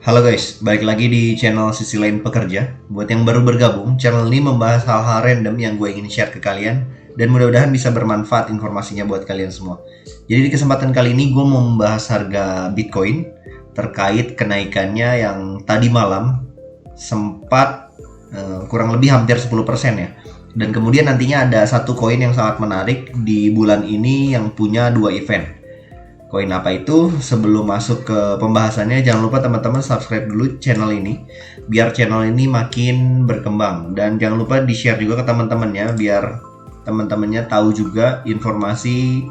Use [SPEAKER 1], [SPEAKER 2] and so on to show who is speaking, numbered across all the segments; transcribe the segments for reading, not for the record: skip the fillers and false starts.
[SPEAKER 1] Halo guys, balik lagi di channel Sisi Lain Pekerja. Buat yang baru bergabung, channel ini membahas hal-hal random yang gue ingin share ke kalian dan mudah-mudahan bisa bermanfaat informasinya buat kalian semua. Jadi di kesempatan kali ini gue mau membahas harga Bitcoin terkait kenaikannya yang tadi malam sempat kurang lebih hampir 10% ya. Dan kemudian nantinya ada satu koin yang sangat menarik di bulan ini yang punya dua event. Koin apa itu? Sebelum masuk ke pembahasannya, jangan lupa teman-teman subscribe dulu channel ini biar channel ini makin berkembang, dan jangan lupa di-share juga ke teman-temannya biar teman-temannya tahu juga informasi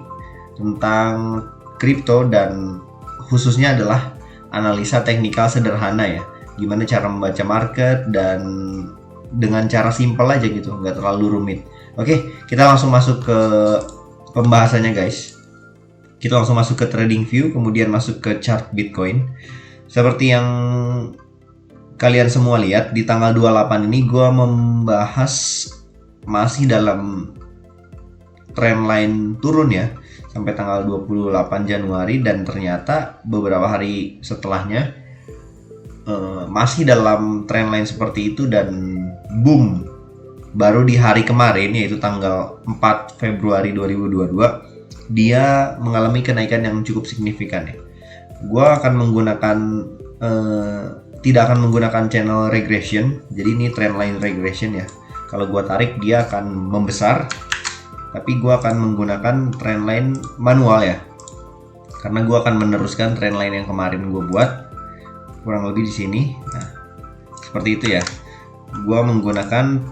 [SPEAKER 1] tentang kripto dan khususnya adalah analisa teknikal sederhana ya. Gimana cara membaca market dan dengan cara simpel aja gitu, nggak terlalu rumit. Oke, kita langsung masuk ke pembahasannya guys. Kita langsung masuk ke trading view, kemudian masuk ke chart Bitcoin. Seperti yang kalian semua lihat, di tanggal 28 ini gue membahas masih dalam trendline turun ya, sampai tanggal 28 Januari, dan ternyata beberapa hari setelahnya masih dalam trendline seperti itu, dan boom, baru di hari kemarin yaitu tanggal 4 Februari 2022 dia mengalami kenaikan yang cukup signifikan ya. Gue akan menggunakan tidak akan menggunakan channel regression, jadi ini trendline regression ya. Kalau gue tarik dia akan membesar, tapi gue akan menggunakan trendline manual ya, karena gue akan meneruskan trendline yang kemarin gue buat kurang lebih di sini. Nah, seperti itu ya. Gue menggunakan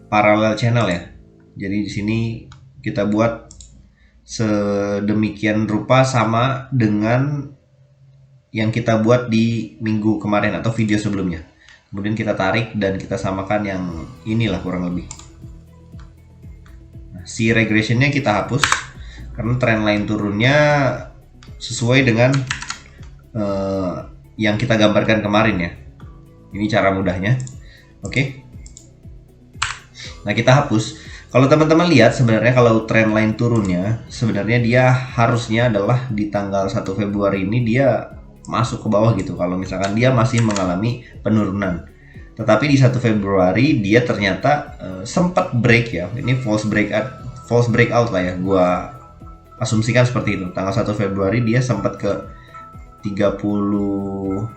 [SPEAKER 1] parallel channel ya. Jadi di sini kita buat sedemikian rupa sama dengan yang kita buat di minggu kemarin atau video sebelumnya. Kemudian kita tarik dan kita samakan yang inilah kurang lebih. Nah, si regressionnya kita hapus karena trendline turunnya sesuai dengan yang kita gambarkan kemarin ya. Ini cara mudahnya. Oke. Nah, kita hapus. Kalau teman-teman lihat, sebenarnya kalau trendline turunnya, sebenarnya dia harusnya adalah di tanggal 1 Februari ini dia masuk ke bawah gitu, kalau misalkan dia masih mengalami penurunan. Tetapi di 1 Februari dia ternyata sempat break ya. Ini false breakout lah ya, gua asumsikan seperti itu. Tanggal 1 Februari dia sempat ke 39.000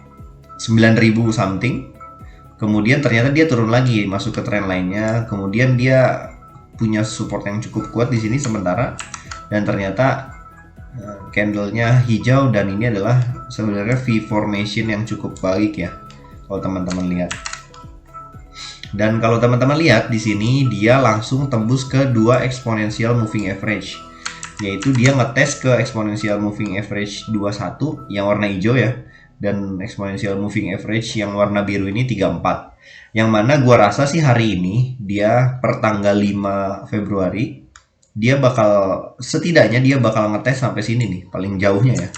[SPEAKER 1] something. Kemudian ternyata dia turun lagi, masuk ke trendline-nya. Kemudian dia punya support yang cukup kuat di sini sementara, dan ternyata candlenya hijau, dan ini adalah sebenarnya V formation yang cukup baik ya kalau teman-teman lihat. Dan kalau teman-teman lihat di sini dia langsung tembus ke 2 exponential moving average, yaitu dia ngetes ke exponential moving average 21 yang warna hijau ya, dan exponential moving average yang warna biru ini 34. Yang mana gua rasa sih hari ini dia per tanggal 5 Februari dia setidaknya dia bakal ngetes sampai sini nih, paling jauhnya ya.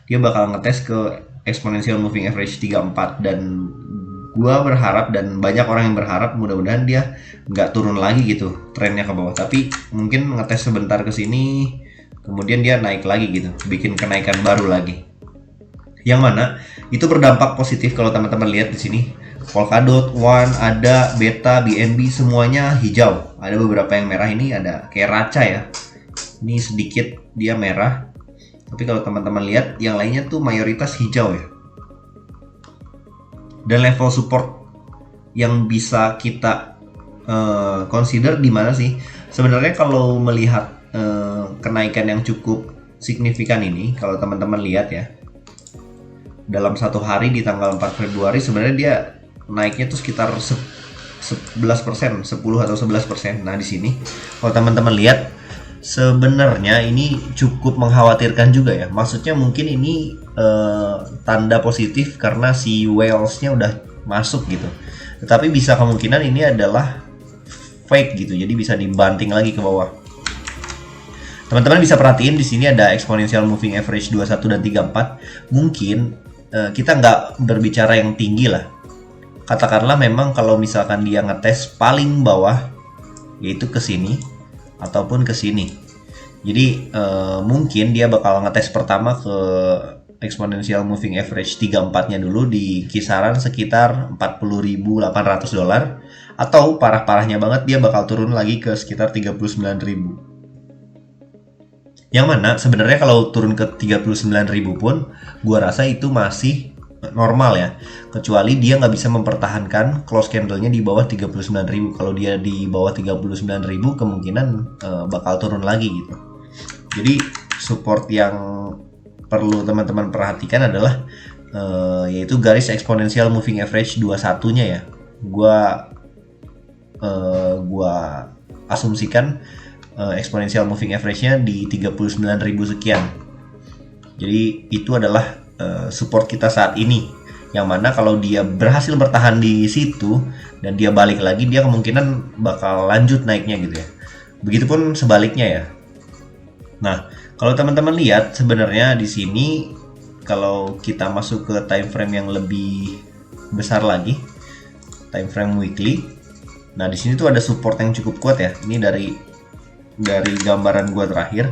[SPEAKER 1] Dia bakal ngetes ke exponential moving average 34, dan gua berharap dan banyak orang yang berharap mudah-mudahan dia nggak turun lagi gitu trennya ke bawah, tapi mungkin ngetes sebentar ke sini kemudian dia naik lagi gitu, bikin kenaikan baru lagi. Yang mana itu berdampak positif kalau teman-teman lihat di sini. Polkadot, One, ada Beta, BNB semuanya hijau. Ada beberapa yang merah, ini ada kayak Raca ya. Ini sedikit dia merah. Tapi kalau teman-teman lihat yang lainnya tuh mayoritas hijau ya. Dan level support yang bisa kita consider di mana sih? Sebenarnya kalau melihat kenaikan yang cukup signifikan ini, kalau teman-teman lihat ya, dalam satu hari di tanggal 4 Februari sebenarnya dia naiknya tuh sekitar 11%, 10 atau 11%. Nah, di sini kalau teman-teman lihat sebenarnya ini cukup mengkhawatirkan juga ya. Maksudnya mungkin ini tanda positif karena si whales-nya udah masuk gitu. Tetapi bisa kemungkinan ini adalah fake gitu. Jadi bisa dibanting lagi ke bawah. Teman-teman bisa perhatiin di sini ada exponential moving average 21 dan 34. Mungkin kita nggak berbicara yang tinggi lah. Katakanlah memang kalau misalkan dia ngetes paling bawah, yaitu ke sini ataupun ke sini. Jadi mungkin dia bakal ngetes pertama ke exponential moving average 34-nya dulu di kisaran sekitar $40.800, atau parah-parahnya banget dia bakal turun lagi ke sekitar 39.000. Yang mana sebenarnya kalau turun ke 39.000 pun gua rasa itu masih normal ya, kecuali dia nggak bisa mempertahankan close candle-nya di bawah 39.000. Kalau dia di bawah 39.000 kemungkinan bakal turun lagi gitu. Jadi support yang perlu teman-teman perhatikan adalah yaitu garis exponential moving average 21-nya ya. Gua asumsikan exponential moving average-nya di 39.000 sekian. Jadi itu adalah support kita saat ini, yang mana kalau dia berhasil bertahan di situ dan dia balik lagi, dia kemungkinan bakal lanjut naiknya gitu ya. Begitupun sebaliknya ya. Nah, kalau teman-teman lihat sebenarnya di sini kalau kita masuk ke time frame yang lebih besar lagi, time frame weekly. Nah, di sini tuh ada support yang cukup kuat ya. Ini dari gambaran gua terakhir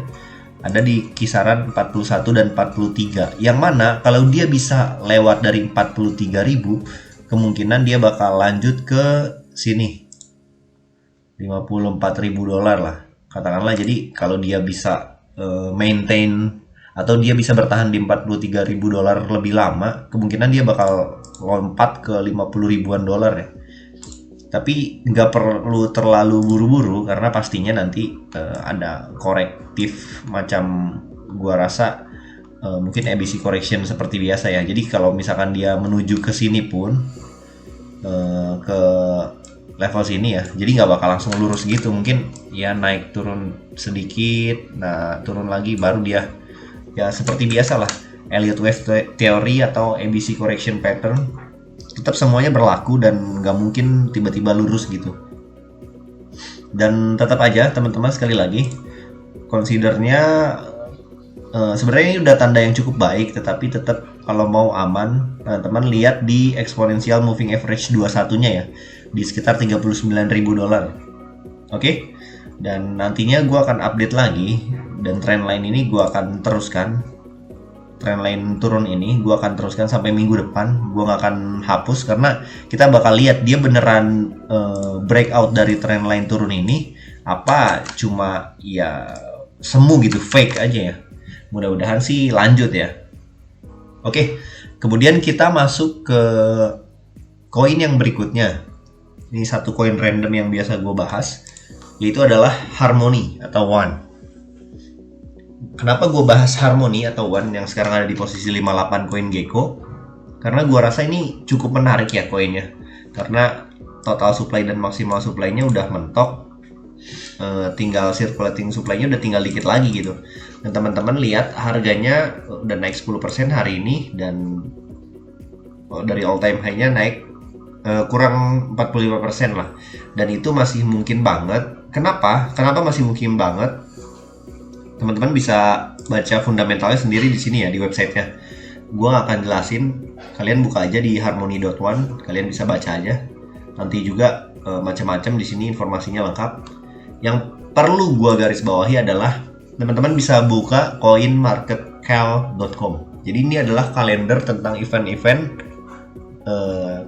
[SPEAKER 1] ada di kisaran 41 dan 43, yang mana kalau dia bisa lewat dari 43.000 kemungkinan dia bakal lanjut ke sini $54.000 lah katakanlah. Jadi kalau dia bisa maintain atau dia bisa bertahan di $43.000 lebih lama, kemungkinan dia bakal lompat ke 50 ribuan dolar ya. Tapi nggak perlu terlalu buru-buru karena pastinya nanti ada korektif macam gua rasa mungkin ABC correction seperti biasa ya. Jadi kalau misalkan dia menuju ke sini pun ke level sini ya, jadi nggak bakal langsung lurus gitu, mungkin ya naik turun sedikit, nah turun lagi baru dia ya seperti biasa lah. Elliott Wave Theory atau ABC correction pattern tetap semuanya berlaku dan nggak mungkin tiba-tiba lurus gitu. Dan tetap aja teman-teman, sekali lagi considernya sebenarnya ini udah tanda yang cukup baik, tetapi tetap kalau mau aman teman-teman lihat di exponential moving average 21-nya ya, di sekitar $39.000. Oke? Dan nantinya gue akan update lagi, dan trendline ini gue akan teruskan. Trendline turun ini gue akan teruskan sampai minggu depan. Gue gak akan hapus karena kita bakal lihat dia beneran breakout dari trendline turun ini apa cuma ya semu gitu, fake aja ya. Mudah-mudahan sih lanjut ya. Oke, kemudian kita masuk ke koin yang berikutnya. Ini satu koin random yang biasa gue bahas, yaitu adalah Harmony atau One. Kenapa gue bahas Harmony atau One yang sekarang ada di posisi 58 koin Gecko? Karena gue rasa ini cukup menarik ya koinnya. Karena total supply dan maksimal supply-nya udah mentok. Tinggal circulating supply-nya udah tinggal dikit lagi gitu. Dan teman-teman lihat harganya udah naik 10% hari ini, dan dari all time high-nya naik kurang 45% lah. Dan itu masih mungkin banget. Kenapa masih mungkin banget? Teman-teman bisa baca fundamentalnya sendiri di sini ya, di websitenya. Gue akan jelasin, kalian buka aja di harmony.one, kalian bisa baca aja. Nanti juga macam-macam di sini informasinya lengkap. Yang perlu gue garis bawahi adalah teman-teman bisa buka coinmarketcal.com. Jadi ini adalah kalender tentang event-event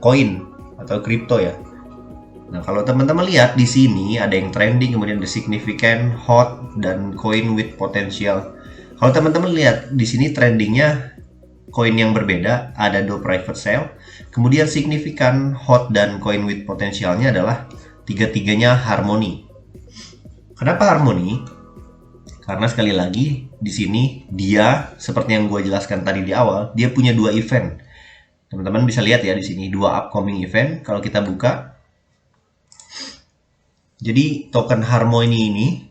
[SPEAKER 1] koin atau kripto ya. Nah, kalau teman-teman lihat di sini ada yang trending, kemudian the significant, hot, dan coin with potential. Kalau teman-teman lihat di sini trendingnya koin yang berbeda, ada do private sale, kemudian significant, hot, dan coin with potentialnya adalah tiga-tiganya Harmony. Kenapa Harmony? Karena sekali lagi di sini dia seperti yang gue jelaskan tadi di awal, dia punya dua event. Teman-teman bisa lihat ya di sini dua upcoming event. Kalau kita buka, jadi token Harmony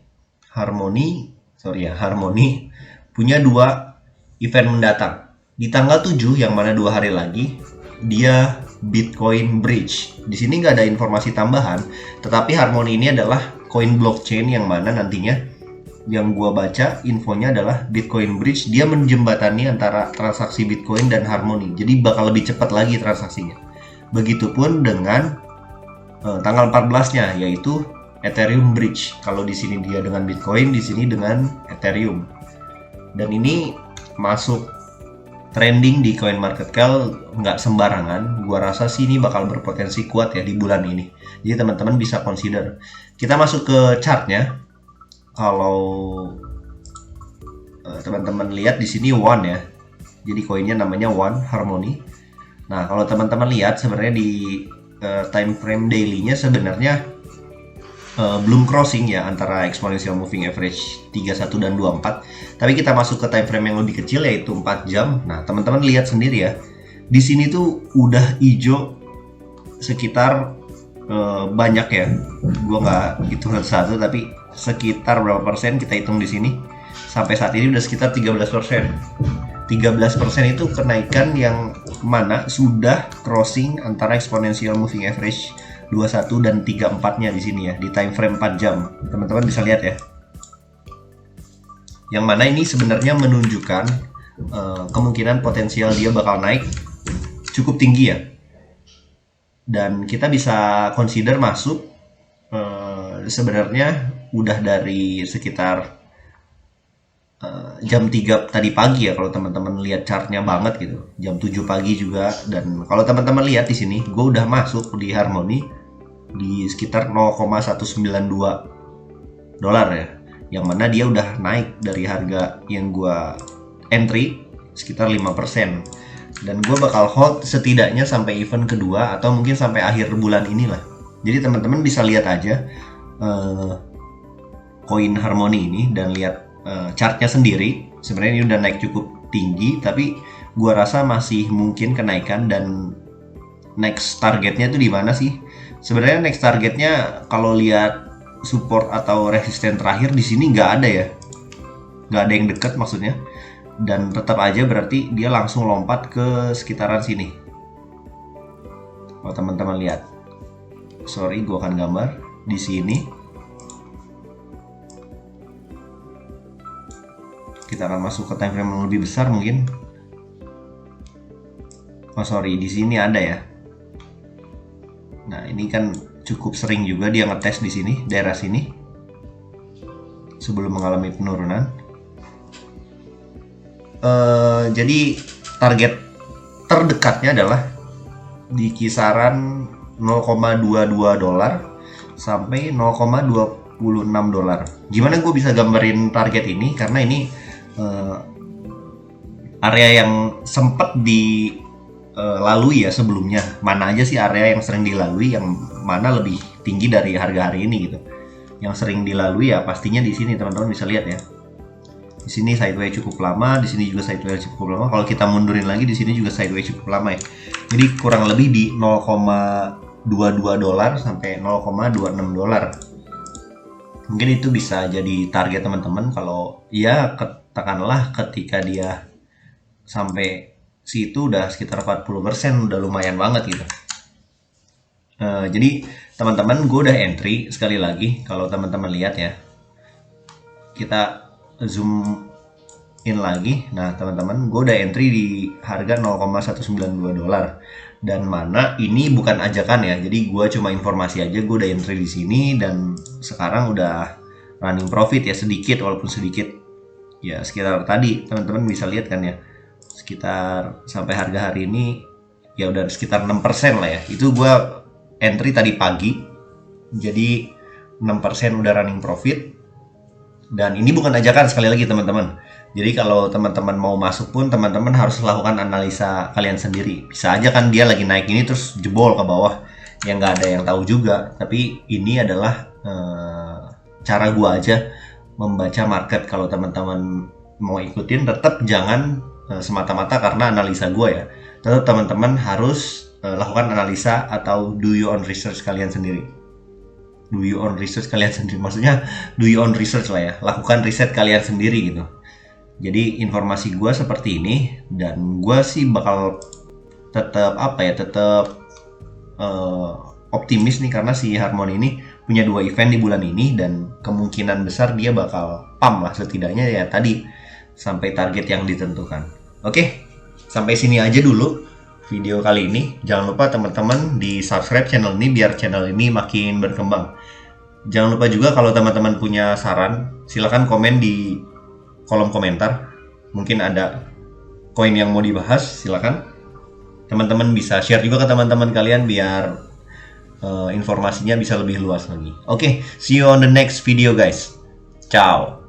[SPEAKER 1] punya dua event mendatang. Di tanggal 7 yang mana 2 hari lagi, dia Bitcoin Bridge. Di sini nggak ada informasi tambahan, tetapi Harmony ini adalah koin blockchain yang mana nantinya yang gua baca infonya adalah Bitcoin Bridge, dia menjembatani antara transaksi Bitcoin dan Harmony. Jadi bakal lebih cepat lagi transaksinya. Begitupun dengan tanggal 14-nya yaitu Ethereum Bridge. Kalau di sini dia dengan Bitcoin, di sini dengan Ethereum. Dan ini masuk trending di CoinMarketCap nggak sembarangan. Gua rasa sih ini bakal berpotensi kuat ya di bulan ini. Jadi teman-teman bisa consider. Kita masuk ke chartnya. Kalau teman-teman lihat di sini One ya. Jadi koinnya namanya One Harmony. Nah, kalau teman-teman lihat sebenarnya di time frame daily-nya sebenarnya belum crossing ya antara exponential moving average 31 dan 24. Tapi kita masuk ke time frame yang lebih kecil yaitu 4 jam. Nah, teman-teman lihat sendiri ya. Di sini tuh udah hijau sekitar banyak ya. Gua nggak hitung satu tapi sekitar berapa persen kita hitung di sini. Sampai saat ini udah sekitar 13%. 13% itu kenaikan yang mana sudah crossing antara exponential moving average 21 dan 34-nya di sini ya, di time frame 4 jam. Teman-teman bisa lihat ya. Yang mana ini sebenarnya menunjukkan kemungkinan potensial dia bakal naik cukup tinggi ya. Dan kita bisa consider masuk sebenarnya udah dari sekitar jam 3 tadi pagi ya kalau teman-teman lihat chartnya banget gitu. Jam 7 pagi juga, dan kalau teman-teman lihat di sini gue udah masuk di Harmony di sekitar 0,192 dolar ya. Yang mana dia udah naik dari harga yang gue entry sekitar 5%. Dan gue bakal hold setidaknya sampai event kedua atau mungkin sampai akhir bulan inilah. Jadi teman-teman bisa lihat aja koin Harmony ini dan lihat chartnya sendiri. Sebenarnya ini udah naik cukup tinggi, tapi gua rasa masih mungkin kenaikan. Dan next targetnya tuh di mana sih? Sebenarnya next targetnya kalau lihat support atau resisten terakhir di sini nggak ada ya, nggak ada yang dekat maksudnya. Dan tetap aja berarti dia langsung lompat ke sekitaran sini. Kalau teman-teman lihat, sorry gua akan gambar di sini. Kita akan masuk ke time frame yang lebih besar mungkin. Oh sorry, di sini ada ya. Nah ini kan cukup sering juga dia ngetes di sini, daerah sini, sebelum mengalami penurunan. Jadi target terdekatnya adalah di kisaran 0,22 dolar sampai 0,26 dolar. Gimana gue bisa gambarin target ini? Karena ini area yang sempat dilalui ya sebelumnya. Mana aja sih area yang sering dilalui, yang mana lebih tinggi dari harga hari ini gitu. Yang sering dilalui ya pastinya di sini, teman-teman bisa lihat ya. Di sini sideways cukup lama, di sini juga sideways cukup lama. Kalau kita mundurin lagi di sini juga sideways cukup lama ya. Jadi kurang lebih di 0,22 dolar sampai 0,26 dolar. Mungkin itu bisa jadi target teman-teman kalau ya katakanlah ketika dia sampai situ udah sekitar 40%, udah lumayan banget gitu. Jadi teman-teman gue udah entry sekali lagi. Kalau teman-teman lihat ya, kita zoom in lagi. Nah teman-teman, gue udah entry di harga 0,192 dolar. Dan mana ini bukan ajakan ya, jadi gue cuma informasi aja. Gue udah entry di sini dan sekarang udah running profit ya, sedikit walaupun sedikit ya, sekitar tadi teman-teman bisa lihat kan ya, sekitar sampai harga hari ini ya udah sekitar 6% lah ya. Itu gue entry tadi pagi, jadi 6% udah running profit. Dan ini bukan ajakan, sekali lagi teman-teman. Jadi kalau teman-teman mau masuk pun teman-teman harus lakukan analisa kalian sendiri. Bisa aja kan dia lagi naik ini terus jebol ke bawah, yang nggak ada yang tahu juga. Tapi ini adalah cara gua aja membaca market. Kalau teman-teman mau ikutin, tetap jangan semata-mata karena analisa gua ya. Tetap teman-teman harus lakukan analisa atau do your own research kalian sendiri. Do your own research kalian sendiri, maksudnya do your own research lah ya. Lakukan riset kalian sendiri gitu. Jadi informasi gue seperti ini, dan gue sih bakal tetap optimis nih, karena si Harmony ini punya 2 event di bulan ini dan kemungkinan besar dia bakal pump lah setidaknya ya tadi sampai target yang ditentukan. Oke, sampai sini aja dulu video kali ini. Jangan lupa teman-teman di subscribe channel ini biar channel ini makin berkembang. Jangan lupa juga kalau teman-teman punya saran, silahkan komen di kolom komentar. Mungkin ada koin yang mau dibahas, silakan teman-teman bisa share juga ke teman-teman kalian biar informasinya bisa lebih luas lagi. Oke, see you on the next video guys. Ciao.